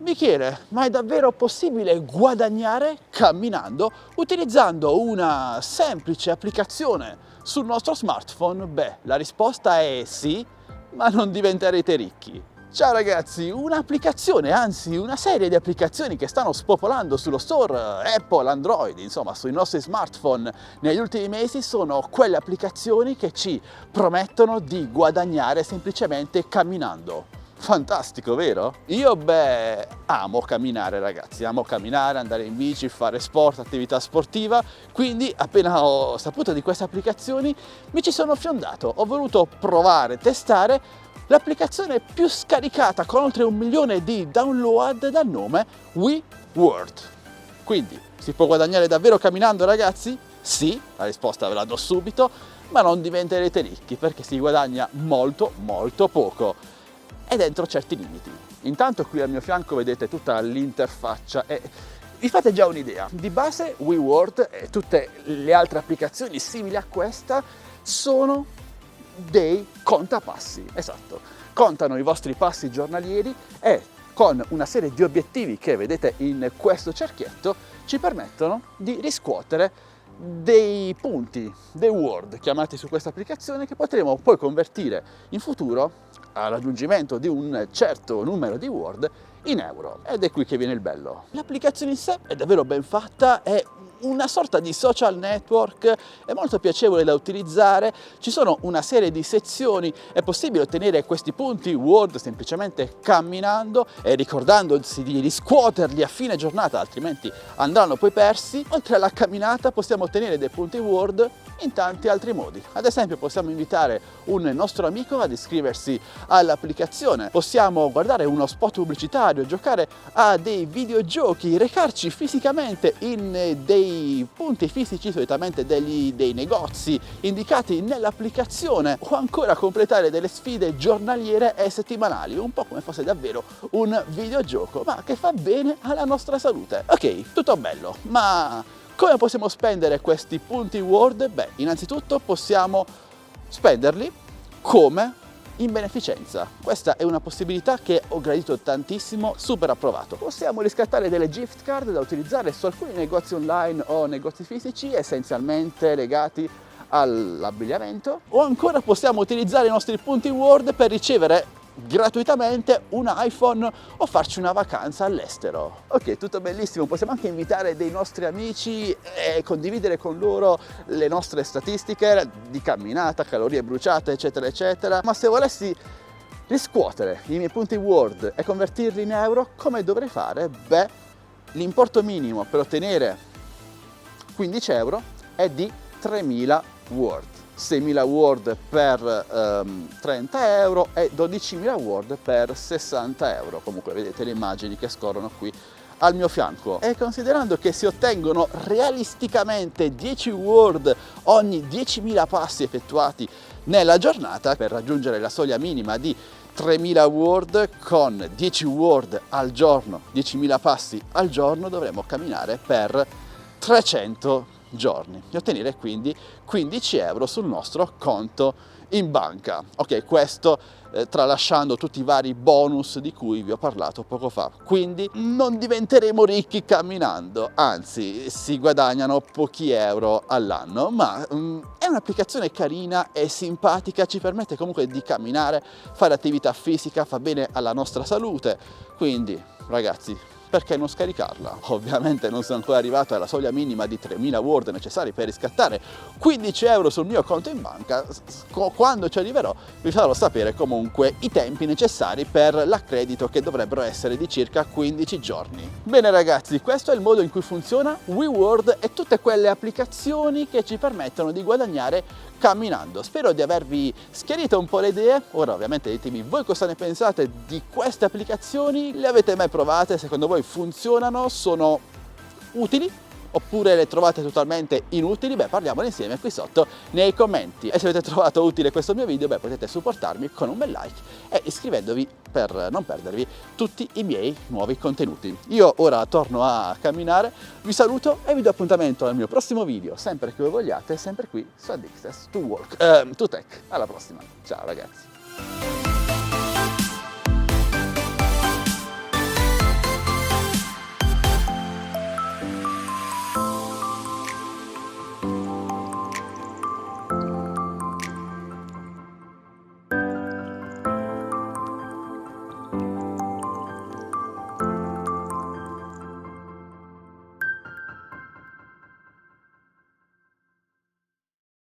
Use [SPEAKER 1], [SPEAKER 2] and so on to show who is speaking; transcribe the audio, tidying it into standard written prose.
[SPEAKER 1] mi chiede, ma è davvero possibile guadagnare camminando utilizzando una semplice applicazione sul nostro smartphone? Beh, la risposta è sì, ma non diventerete ricchi. Ciao ragazzi, un'applicazione, anzi una serie di applicazioni che stanno spopolando sullo store Apple, Android, insomma sui nostri smartphone negli ultimi mesi sono quelle applicazioni che ci promettono di guadagnare semplicemente camminando. Fantastico, vero? Io amo camminare ragazzi, amo camminare, andare in bici, fare sport, attività sportiva, quindi appena ho saputo di queste applicazioni mi ci sono fiondato, ho voluto provare, testare l'applicazione più scaricata con oltre 1 milione di download dal nome WeWorld. Quindi si può guadagnare davvero camminando ragazzi? Sì, la risposta ve la do subito, ma non diventerete ricchi perché si guadagna molto poco e dentro certi limiti. Intanto qui al mio fianco vedete tutta l'interfaccia e vi fate già un'idea. Di base WeWorld e tutte le altre applicazioni simili a questa sono dei contapassi, esatto, contano i vostri passi giornalieri e con una serie di obiettivi che vedete in questo cerchietto ci permettono di riscuotere dei punti, dei word chiamati su questa applicazione che potremo poi convertire in futuro al raggiungimento di un certo numero di word in euro. Ed è qui che viene il bello. L'applicazione in sé è davvero ben fatta, è una sorta di social network, è molto piacevole da utilizzare, ci sono una serie di sezioni, è possibile ottenere questi punti Word semplicemente camminando e ricordandosi di riscuoterli a fine giornata, altrimenti andranno poi persi. Oltre alla camminata possiamo ottenere dei punti Word in tanti altri modi. Ad esempio possiamo invitare un nostro amico ad iscriversi all'applicazione, possiamo guardare uno spot pubblicitario, giocare a dei videogiochi, recarci fisicamente in dei punti fisici, solitamente dei negozi indicati nell'applicazione, o ancora completare delle sfide giornaliere e settimanali, un po' come fosse davvero un videogioco, ma che fa bene alla nostra salute. Ok, tutto bello, ma come possiamo spendere questi punti Word? Beh, innanzitutto possiamo spenderli come in beneficenza. Questa è una possibilità che ho gradito tantissimo, super approvato. Possiamo riscattare delle gift card da utilizzare su alcuni negozi online o negozi fisici essenzialmente legati all'abbigliamento, o ancora possiamo utilizzare i nostri punti Word per ricevere gratuitamente un iPhone o farci una vacanza all'estero. Ok, tutto bellissimo, possiamo anche invitare dei nostri amici e condividere con loro le nostre statistiche di camminata, calorie bruciate, eccetera eccetera, ma se volessi riscuotere i miei punti Word e convertirli in euro, come dovrei fare? Beh, l'importo minimo per ottenere 15 euro è di 3.000 Word. 6.000 Word per 30 euro e 12.000 Word per 60 euro. Comunque vedete le immagini che scorrono qui al mio fianco. E considerando che si ottengono realisticamente 10 Word ogni 10.000 passi effettuati nella giornata, per raggiungere la soglia minima di 3.000 Word, con 10 Word al giorno, 10.000 passi al giorno, dovremo camminare per 300 giorni e ottenere quindi 15 euro sul nostro conto in banca. Ok, questo tralasciando tutti i vari bonus di cui vi ho parlato poco fa. Quindi non diventeremo ricchi camminando, anzi si guadagnano pochi euro all'anno, ma è un'applicazione carina e simpatica, ci permette comunque di camminare, fare attività fisica, fa bene alla nostra salute, quindi ragazzi, perché non scaricarla? Ovviamente non sono ancora arrivato alla soglia minima di 3.000 Word necessari per riscattare 15 euro sul mio conto in banca. Quando ci arriverò vi farò sapere comunque i tempi necessari per l'accredito, che dovrebbero essere di circa 15 giorni. Bene ragazzi, questo è il modo in cui funziona WeWorld e tutte quelle applicazioni che ci permettono di guadagnare camminando. Spero di avervi schiarito un po' le idee. Ora ovviamente ditemi voi cosa ne pensate di queste applicazioni, le avete mai provate, secondo voi funzionano, sono utili oppure le trovate totalmente inutili? Beh, parliamone insieme qui sotto nei commenti. E se avete trovato utile questo mio video, beh, potete supportarmi con un bel like e iscrivendovi per non perdervi tutti i miei nuovi contenuti. Io ora torno a camminare, vi saluto e vi do appuntamento al mio prossimo video, sempre che voi vogliate, sempre qui su Addicted to Walk, to Tech. Alla prossima, ciao ragazzi!